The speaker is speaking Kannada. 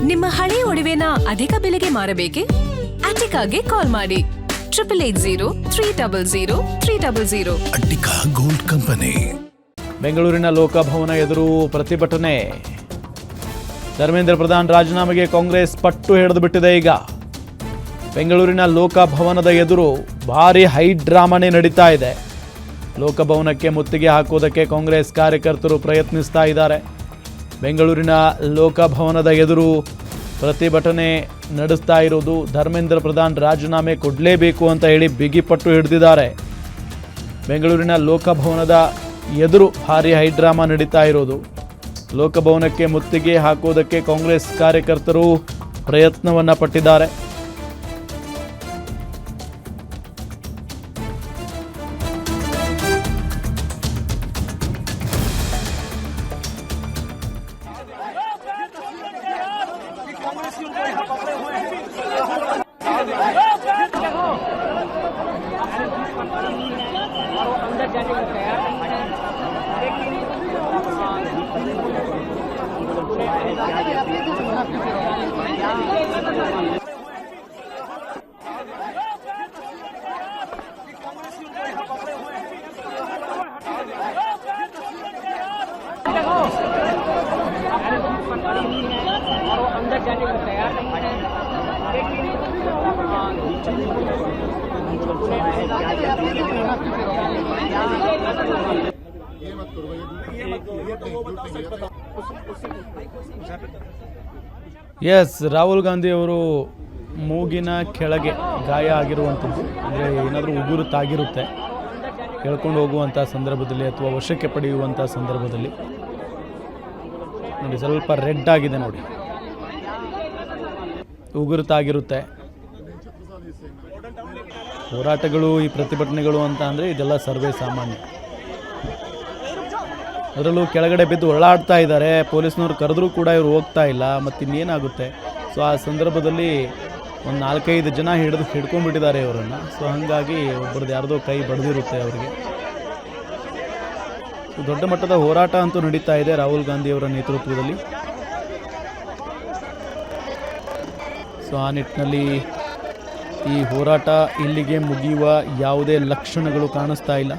ನಿಮ್ಮ ಹಳೆ ಒಡವೆನ ಅಧಿಕ ಬೆಲೆಗೆ ಮಾರಬೇಕೆ? ಅಟಿಕಾಗೆ ಕಾಲ್ ಮಾಡಿ 8880 ಅಟ್ಟಿಕಾ ಗೋಲ್ಡ್ ಕಂಪನಿ. ಬೆಂಗಳೂರಿನ ಲೋಕಭವನ ಎದುರು ಪ್ರತಿಭಟನೆ. ಧರ್ಮೇಂದ್ರ ಪ್ರಧಾನ್ ರಾಜೀನಾಮೆಗೆ ಕಾಂಗ್ರೆಸ್ ಪಟ್ಟು ಹಿಡಿದು ಬಿಟ್ಟಿದೆ. ಈಗ ಬೆಂಗಳೂರಿನ ಲೋಕಭವನದ ಎದುರು ಭಾರಿ ಹೈ ಡ್ರಾಮಾನೇ ನಡೀತಾ ಇದೆ. ಲೋಕಭವನಕ್ಕೆ ಮುತ್ತಿಗೆ ಹಾಕುವುದಕ್ಕೆ ಕಾಂಗ್ರೆಸ್ ಕಾರ್ಯಕರ್ತರು ಪ್ರಯತ್ನಿಸ್ತಾ ಇದ್ದಾರೆ. ಬೆಂಗಳೂರಿನ ಲೋಕಭವನದ ಎದುರು ಪ್ರತಿಭಟನೆ ನಡೆಸ್ತಾ ಇರೋದು. ಧರ್ಮೇಂದ್ರ ಪ್ರಧಾನ್ ರಾಜೀನಾಮೆ ಕೊಡಲೇಬೇಕು ಅಂತ ಹೇಳಿ ಬಿಗಿಪಟ್ಟು ಹಿಡಿದಿದ್ದಾರೆ. ಬೆಂಗಳೂರಿನ ಲೋಕಭವನದ ಎದುರು ಭಾರಿ ಹೈಡ್ರಾಮಾ ನಡೀತಾ ಇರೋದು. ಲೋಕಭವನಕ್ಕೆ ಮುತ್ತಿಗೆ ಹಾಕುವುದಕ್ಕೆ ಕಾಂಗ್ರೆಸ್ ಕಾರ್ಯಕರ್ತರು ಪ್ರಯತ್ನವನ್ನು ಪಟ್ಟಿದ್ದಾರೆ. ಎಸ್, ರಾಹುಲ್ ಗಾಂಧಿ ಅವರು ಮೂಗಿನ ಕೆಳಗೆ ಗಾಯ ಆಗಿರುವಂಥದ್ದು, ಅಂದರೆ ಏನಾದರೂ ಉಗುರು ತಾಗಿರುತ್ತೆ ಹೇಳ್ಕೊಂಡು ಹೋಗುವಂಥ ಸಂದರ್ಭದಲ್ಲಿ ಅಥವಾ ವಶಕ್ಕೆ ಪಡೆಯುವಂಥ ಸಂದರ್ಭದಲ್ಲಿ ನೋಡಿ ಸ್ವಲ್ಪ ರೆಡ್ ಆಗಿದೆ ನೋಡಿ, ಉಗುರು ತಾಗಿರುತ್ತೆ. ಹೋರಾಟಗಳು ಈ ಪ್ರತಿಭಟನೆಗಳು ಅಂತ ಅಂದರೆ ಇದೆಲ್ಲ ಸರ್ವೇ ಸಾಮಾನ್ಯ. ಅದರಲ್ಲೂ ಕೆಳಗಡೆ ಬಿದ್ದು ಒಳ್ಳಾಡ್ತಾ ಇದ್ದಾರೆ. ಪೊಲೀಸ್ನವ್ರು ಕರೆದ್ರೂ ಕೂಡ ಇವರು ಹೋಗ್ತಾ ಇಲ್ಲ. ಮತ್ತು ಇನ್ನೇನಾಗುತ್ತೆ? ಸೊ ಆ ಸಂದರ್ಭದಲ್ಲಿ ಒಂದು 4-5 ಜನ ಹಿಡ್ಕೊಂಡ್ಬಿಟ್ಟಿದ್ದಾರೆ ಇವರನ್ನು. ಸೊ ಹಾಗಾಗಿ ಒಬ್ಬರದ್ದು ಯಾರ್ದೋ ಕೈ ಬಡ್ದಿರುತ್ತೆ ಅವರಿಗೆ. ದೊಡ್ಡ ಮಟ್ಟದ ಹೋರಾಟ ಅಂತೂ ನಡೀತಾ ಇದೆ ರಾಹುಲ್ ಗಾಂಧಿ ಅವರ ನೇತೃತ್ವದಲ್ಲಿ. ಸೊ ಆ ನಿಟ್ಟಿನಲ್ಲಿ ಈ ಹೋರಾಟ ಇಲ್ಲಿಗೆ ಮುಗಿಯುವ ಯಾವುದೇ ಲಕ್ಷಣಗಳು ಕಾಣಿಸ್ತಾ ಇಲ್ಲ.